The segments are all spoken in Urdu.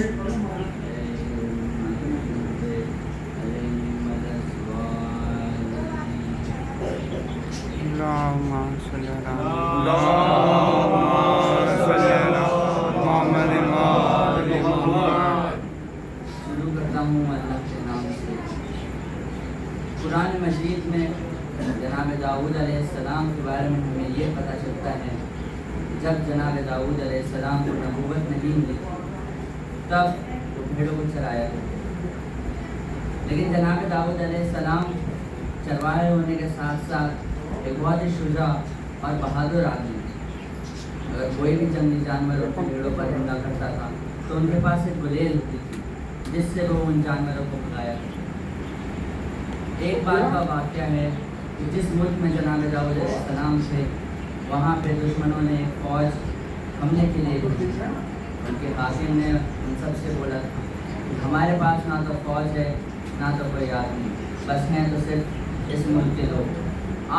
اللهم صل على محمد وآل محمد۔ شروع کرتا ہوں اللہ کے نام سے۔ قرآن مجید میں جناب داؤد علیہ السلام کے بارے میں ہمیں یہ پتہ چلتا ہے جب جناب داؤد علیہ السلام کو نبوت نہیں ملی تب وہ بھیڑوں کو چرایا کرتے، لیکن جناب داؤد علیہ السلام چرواہے ہونے کے ساتھ ساتھ ایک بہت ہی شجاع اور بہادر آدمی تھے۔ اگر کوئی بھی جنگلی جانوروں کو بھیڑوں پر حملہ کرتا تھا تو ان کے پاس ایک گلیل ہوتی تھی جس سے وہ ان جانوروں کو بھگایا کرتے۔ ایک بار کا واقعہ ہے کہ جس ملک میں جناب داؤد علیہ السلام تھے وہاں پہ دشمنوں نے ایک فوج حملے کے لیے بھیجی۔ ان کے حاکم نے ان سب سے بولا تھا کہ ہمارے پاس نہ تو فوج ہے نہ تو کوئی آدمی، بس ہیں تو صرف اس ملک کے لوگ۔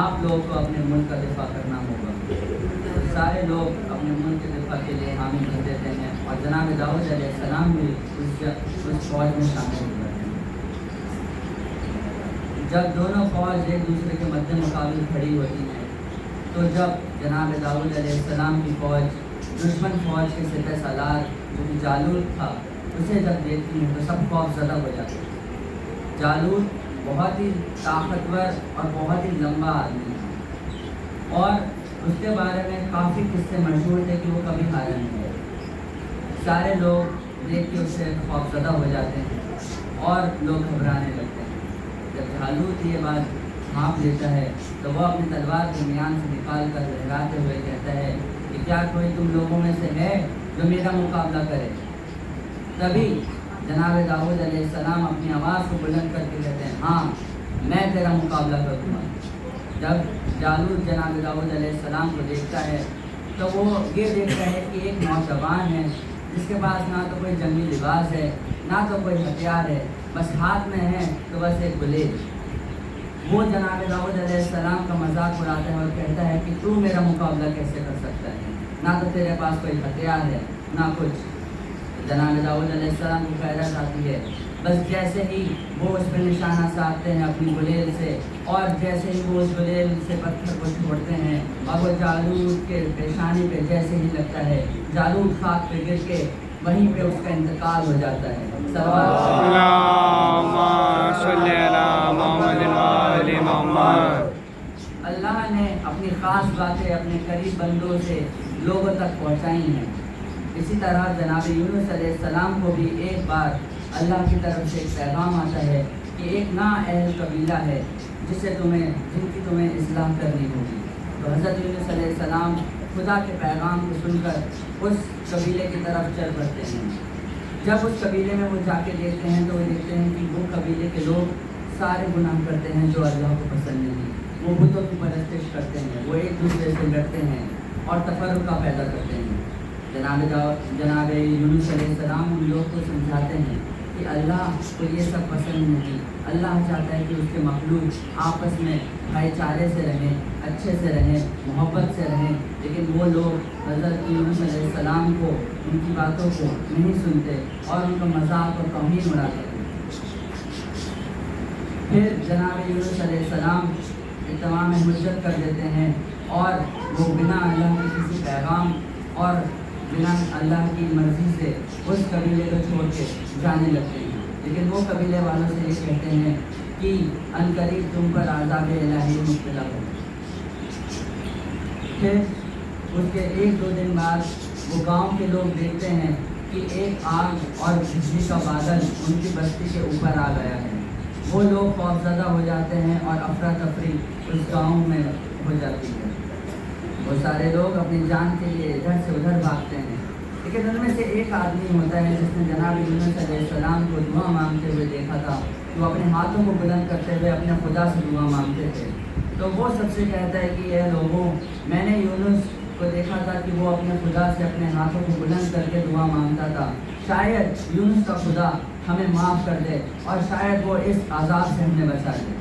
آپ لوگوں کو اپنے ملک کا دفاع کرنا ہوگا۔ تو سارے لوگ اپنے ملک کے دفاع کے لیے حامی کر دیتے ہیں اور جناب داؤد علیہ السلام بھی اس فوج میں شامل ہو جاتے ہیں۔ جب دونوں فوج ایک دوسرے کے مد مقابل کھڑی ہوتی ہیں تو جب جناب داؤد علیہ السلام کی فوج دشمن فوج کے سپہ سالار جو کہ جالوت تھا اسے جب دیکھتی ہیں تو سب خوف زدہ ہو جاتے ہیں۔ جالوت بہت ہی طاقتور اور بہت ہی لمبا آدمی تھا اور اس کے بارے میں کافی قصے مشہور تھے کہ وہ کبھی ہارا نہیں ہے۔ سارے لوگ دیکھ کے اس سے خوف زدہ ہو جاتے ہیں اور لوگ گھبرانے لگتے ہیں۔ جب جالوت یہ بات بھانپ لیتا ہے تو وہ اپنی تلوار کے میان سے نکال کر لہراتے ہوئے کہتا ہے کہ کیا کوئی تم لوگوں میں سے ہے جو میرا مقابلہ کرے؟ تبھی جناب داؤد علیہ السلام اپنی آواز کو بلند کر کے کہتے ہیں ہاں میں تیرا مقابلہ کروں گا۔ جب جالوت جناب داؤد علیہ السلام کو دیکھتا ہے تو وہ یہ دیکھتا ہے کہ ایک نوجوان ہے جس کے پاس نہ تو کوئی جنگی لباس ہے نہ تو کوئی ہتھیار ہے، بس ہاتھ میں ہے تو بس ایک گلیل۔ وہ جناب داؤد علیہ السلام کا مذاق اڑاتا ہے اور کہتا ہے کہ تو میرا مقابلہ کیسے کر سکتا ہے، نہ تو تیرے پاس کوئی ہتھیار ہے نہ کچھ۔ جناب داؤد علیہ السلام کو غیرت آتی ہے، بس جیسے ہی وہ اس پہ نشانہ سادھتے ہیں اپنی گلیل سے اور جیسے ہی وہ اس گلیل سے پتھر کو چھوڑتے ہیں اور وہ جالوت کے پیشانی پہ جیسے ہی لگتا ہے جالوت خاک پہ گر کے وہیں پہ اس کا انتقال ہو جاتا ہے۔ اللہم صلی علی محمد وآل محمد۔ اللہ نے اپنی خاص باتیں اپنے قریب بندوں سے لوگوں تک پہنچائی ہیں۔ اسی طرح جناب یونس علیہ السلام کو بھی ایک بار اللہ کی طرف سے ایک پیغام آتا ہے کہ ایک نااہل قبیلہ ہے جن کی تمہیں اصلاح کرنی ہوگی۔ تو حضرت یونس علیہ السلام خدا کے پیغام کو سن کر اس قبیلے کی طرف چل پڑتے ہیں۔ جب اس قبیلے میں وہ جا کے دیکھتے ہیں تو وہ دیکھتے ہیں کہ وہ قبیلے کے لوگ سارے گناہ کرتے ہیں جو اللہ کو پسند نہیں، وہ بتوں کی پرستش کرتے ہیں، وہ ایک دوسرے سے لڑتے ہیں اور تفرقہ پیدا کرتے ہیں۔ جناب یونس علیہ السلام ان لوگ کو سمجھاتے ہیں کہ اللہ کو یہ سب پسند نہیں، اللہ چاہتا ہے کہ اس کے مخلوق آپس میں بھائی چارے سے رہیں، اچھے سے رہیں، محبت سے رہیں، لیکن وہ لوگ حضرت یونس علیہ السلام کو ان کی باتوں کو نہیں سنتے اور ان کا مذاق اور توہین اڑاتے ہیں۔ پھر جناب یونس علیہ السلام تمام حجت کر دیتے ہیں اور وہ بنا اللہ کے کسی پیغام اور بنا اللہ کی مرضی سے اس قبیلے کو چھوڑ کے جانے لگتے ہیں، لیکن وہ قبیلے والوں سے یہ کہتے ہیں کہ عنقریب تم پر عذاب الہی مبتلا ہو۔ پھر اس کے ایک دو دن بعد وہ گاؤں کے لوگ دیکھتے ہیں کہ ایک آگ اور بجلی کا بادل ان کی بستی کے اوپر آ گیا ہے۔ وہ لوگ خوفزدہ ہو جاتے ہیں اور افراتفری اس گاؤں میں ہو جاتی ہے۔ وہ سارے لوگ اپنی جان کے لیے ادھر سے ادھر بھاگتے ہیں، لیکن ان میں سے ایک آدمی ہوتا ہے جس نے جناب یونس علیہ السلام کو دعا مانگتے ہوئے دیکھا تھا۔ وہ اپنے ہاتھوں کو بلند کرتے ہوئے اپنے خدا سے دعا مانگتے تھے۔ تو وہ سب سے کہتا ہے کہ اے لوگوں، میں نے یونس کو دیکھا تھا کہ وہ اپنے خدا سے اپنے ہاتھوں کو بلند کر کے دعا مانگتا تھا، شاید یونس کا خدا ہمیں معاف کر دے اور شاید وہ اس عذاب سے ہمیں بچا دے۔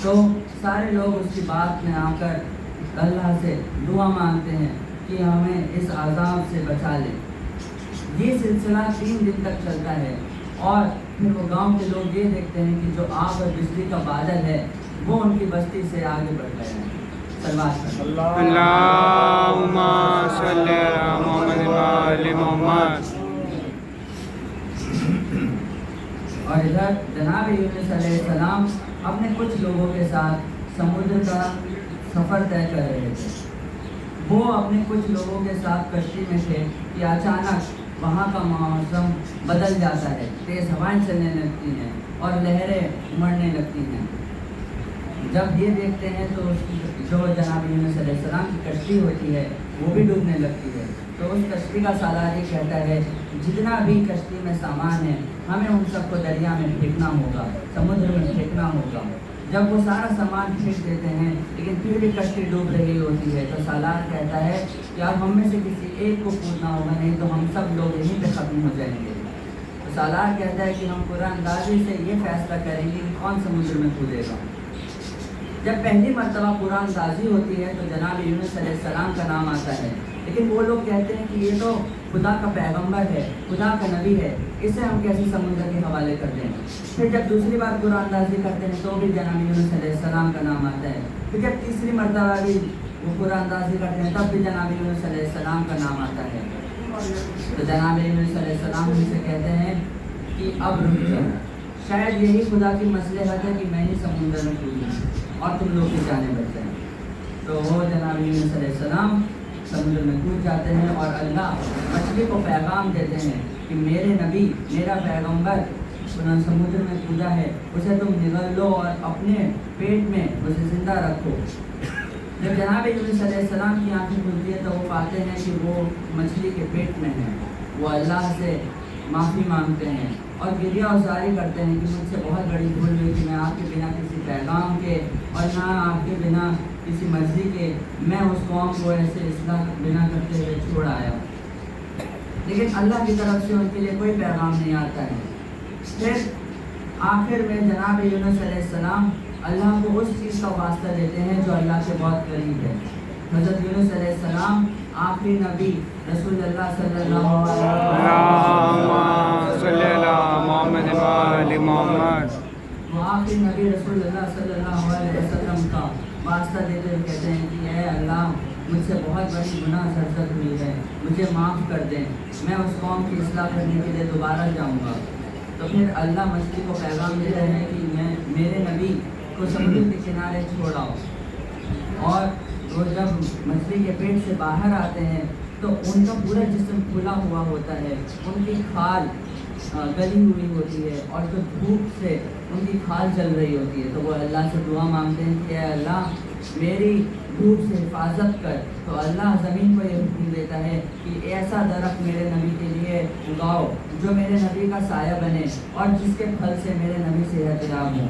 تو سارے لوگ اس کی بات میں آ کر اللہ سے دعا مانگتے ہیں کہ ہمیں اس عذاب سے بچا لے۔ یہ سلسلہ 3 دن تک چلتا ہے اور پھر وہ گاؤں کے لوگ یہ دیکھتے ہیں کہ جو آگ اور بجلی کا بادل ہے وہ ان کی بستی سے آگے بڑھ گئے ہیں. سلوات اللہم صلی علی محمد و آل محمد. اور ادھر جناب یونس علیہ السلام اپنے کچھ لوگوں کے ساتھ سمندر کا سفر طے کر رہے تھے. وہ اپنے کچھ لوگوں کے ساتھ کشتی میں تھے کہ اچانک وہاں کا موسم بدل جاتا ہے، تیز ہوائیں چلنے لگتی ہیں اور لہریں امڑنے لگتی ہیں. جب یہ دیکھتے ہیں تو جو جناب یونس علیہ السلام کی کشتی ہوتی ہے وہ بھی ڈوبنے لگتی ہے. تو اس کشتی کا سالار یہ کہتا ہے جتنا بھی کشتی میں سامان ہے ہمیں ان سب کو دریا میں پھینکنا ہوگا، سمندر میں پھینکنا ہوگا. جب وہ سارا سامان پھینک دیتے ہیں لیکن پھر بھی کشتی ڈوب رہی ہوتی ہے تو سالار کہتا ہے کہ اب ہم میں سے کسی ایک کو کودنا ہوگا، نہیں تو ہم سب لوگ یہیں پہ ختم ہو جائیں گے. تو سالار کہتا ہے کہ ہم قرآن اندازی سے یہ فیصلہ کریں گے کہ کون سمندر میں کودے گا. جب پہلی مرتبہ قرآن اندازی ہوتی ہے تو جناب یونس علیہ السلام کا نام آتا ہے، لیکن وہ لوگ کہتے ہیں کہ یہ تو خدا کا پیغمبر ہے، خدا کا نبی ہے، اسے ہم کیسے سمندر کے حوالے کر دیں. پھر جب دوسری بار قرآن اندازی کرتے ہیں تو بھی جناب یونس علیہ السلام کا نام آتا ہے. پھر جب تیسری مرتبہ بھی وہ قرآن اندازی کرتے ہیں تب بھی جناب یونس علیہ السلام کا نام آتا ہے. تو جناب یونس علیہ السلام ان سے کہتے ہیں کہ اب رک جاؤ، شاید یہی خدا کی مصلحت ہے کہ میں ہی سمندر میں کودوں اور تم لوگ کی جانیں بچ جائیں. تو وہ جناب یونس علیہ السلام سمندر میں کود جاتے ہیں اور اللہ مچھلی کو پیغام دیتے ہیں کہ میرے نبی، میرا پیغمبر سمندر میں کودا ہے، اسے تم نگل لو اور اپنے پیٹ میں اسے زندہ رکھو. جب جناب یونس علیہ السلام کی آنکھیں کھلتی ہیں تو وہ پاتے ہیں کہ وہ مچھلی کے پیٹ میں ہیں. وہ اللہ سے معافی مانگتے ہیں اور گریہ ازاری کرتے ہیں کہ مجھ سے بہت بڑی بھول ہوئی کہ میں آپ کے بنا کسی پیغام کے اور نہ آپ کے بنا کسی مرضی کے میں اس قوم کو ایسے اصلاح بنا کرتے ہوئے چھوڑ آیا. لیکن اللہ کی طرف سے ان کے لیے کوئی پیغام نہیں آتا ہے. پھر آخر میں جناب یونس علیہ السلام اللہ کو اس چیز کا واسطہ دیتے ہیں جو اللہ کے بہت قریب ہے. حضرت یونس علیہ السلام آخری نبی رسول اللہ صلی اللہ علیہ محمد و آل محمد. وہ آخری نبی رسول اللہ صلی اللہ علیہ وسلم کا واسطہ دیتے ہوئے کہتے ہیں کہ اے اللہ مجھ سے بہت بڑی گناہ سرزد ہوئی ہے، مجھے معاف کر دیں، میں اس قوم کی اصلاح کرنے کے لیے دوبارہ جاؤں گا. تو پھر اللہ مچھلی کو پیغام دے رہے ہیں کہ میں میرے نبی کو سمندر کے کنارے چھوڑ آؤ. اور وہ جب مچھلی کے پیٹ سے باہر آتے ہیں تو ان کا پورا جسم کھلا ہوا ہوتا ہے، ان کی کھال گلی ہوئی ہوتی ہے اور جو دھوپ سے ان کی کھال جل رہی ہوتی ہے. تو وہ اللہ سے دعا مانگتے ہیں کہ اے اللہ میری دھوپ سے حفاظت کر. تو اللہ زمین کو یہ حکم دیتا ہے کہ ایسا درخت میرے نبی کے لیے اگاؤ جو میرے نبی کا سایہ بنے اور جس کے پھل سے میرے نبی صحت یاب ہوں.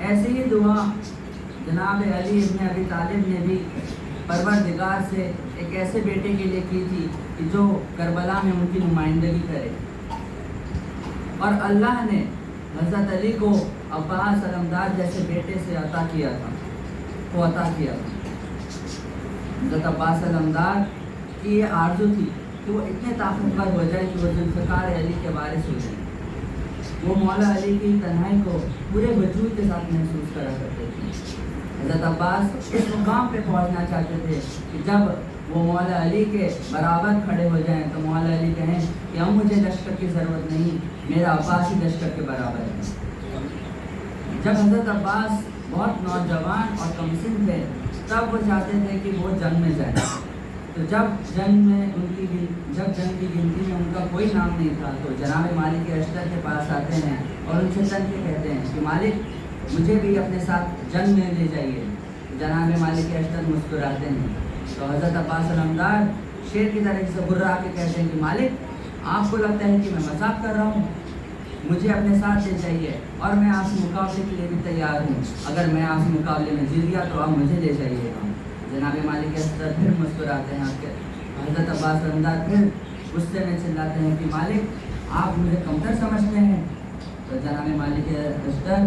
ایسی ہی دعا جناب علی ابن ابی طالب نے بھی پروردگار سے ایک ایسے بیٹے کے لیے کی تھی کہ جو کربلا میں ان کی نمائندگی کرے. اور اللہ نے حضرت علی کو عباس علمدار جیسے بیٹے سے عطا کیا تھا. حضرت عباس علمدار کی یہ آرزو تھی کہ وہ اتنے طاقتور ہو جائے کہ وہ ذوالفقار علی کے وارث ہو جائیں. وہ مولا علی کی تنہائی کو پورے وجود کے ساتھ محسوس کرا کرتے تھے. حضرت عباس اس مقام پہ پہنچنا چاہتے تھے کہ جب وہ مولا علی کے برابر کھڑے ہو جائیں تو مولا علی کہیں کہ اب مجھے لشکر کی ضرورت نہیں، میرا عباس ہی لشکر کے برابر ہے. جب حضرت عباس بہت نوجوان اور کمسن تھے تب وہ چاہتے تھے کہ وہ جنگ میں جائیں. تو جب جنگ کی گنتی میں ان کا کوئی نام نہیں تھا تو جناب مالک اشتر کے پاس آتے ہیں اور ان سے چل کے کہتے ہیں کہ مالک مجھے بھی اپنے ساتھ جنگ میں لے جائیے. جناب مالک اشتر مسکراتے ہیں. تو حضرت عباس علمدار شیر کی طرح سے گرا کے کہتے ہیں کہ مالک آپ کو لگتا ہے کہ میں مذاق کر رہا ہوں، مجھے اپنے ساتھ لے جائیے اور میں آپ سے مقابلے کے لیے بھی تیار ہوں. اگر میں آپ سے مقابلے میں جیت گیا تو آپ مجھے لے جائیے گا. جناب مالک اشتر پھر مسکراتے ہیں. حضرت عباس علمدار پھر غصے میں چلاتے ہیں کہ مالک آپ مجھے کمتر سمجھتے ہیں. تو جناب مالک اشتر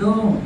2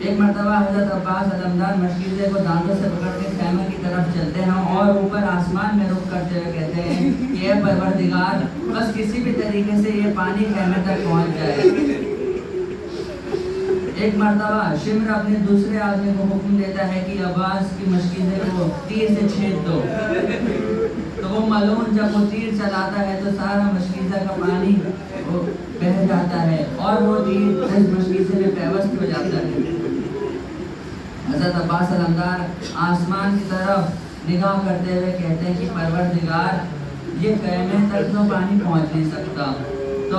ایک مرتبہ حضرت عباس علمدار مشکیزے کو دانتوں سے پکڑ کے خیمے کی طرف چلتے ہیں اور اوپر آسمان میں رخ کرتے ہوئے کہتے ہیں کہ اے پروردگار بس کسی بھی طریقے سے یہ پانی خیمے تک پہنچ جائے۔ ایک مرتبہ شمر اپنے دوسرے آدمی کو حکم دیتا ہے کہ عباس کی مشکیزے کو تیر سے چھید دو، تو وہ ملعون جب وہ تیر چلاتا ہے تو سارا مشکیزہ کا پانی وہ بہہ جاتا ہے اور وہ تیر اس مشکیزے میں پیوست ہو جاتا ہے۔ حضرت عباس علمدار آسمان کی طرف نگاہ کرتے ہوئے کہتے ہیں کہ پروردگار یہ خیمے تک تو پانی پہنچ نہیں سکتا۔ تو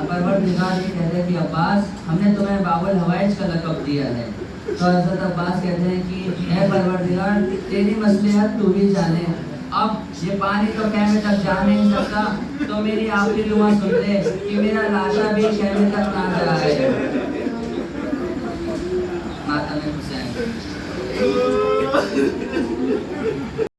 پروردگار یہ کہتے ہیں کہ عباس ہم نے تمہیں باب الحوائج کا لقب دیا ہے۔ تو حضرت عباس کہتے ہیں کہ اے پروردگار تیری مصلحت تو بھی جانے، اب یہ پانی تو خیمے تک جا نہیں سکتا، تو میری آخری دعا سن لے کہ میرا لاشا بھی خیمے تک نہ جائے۔ ماتم حسین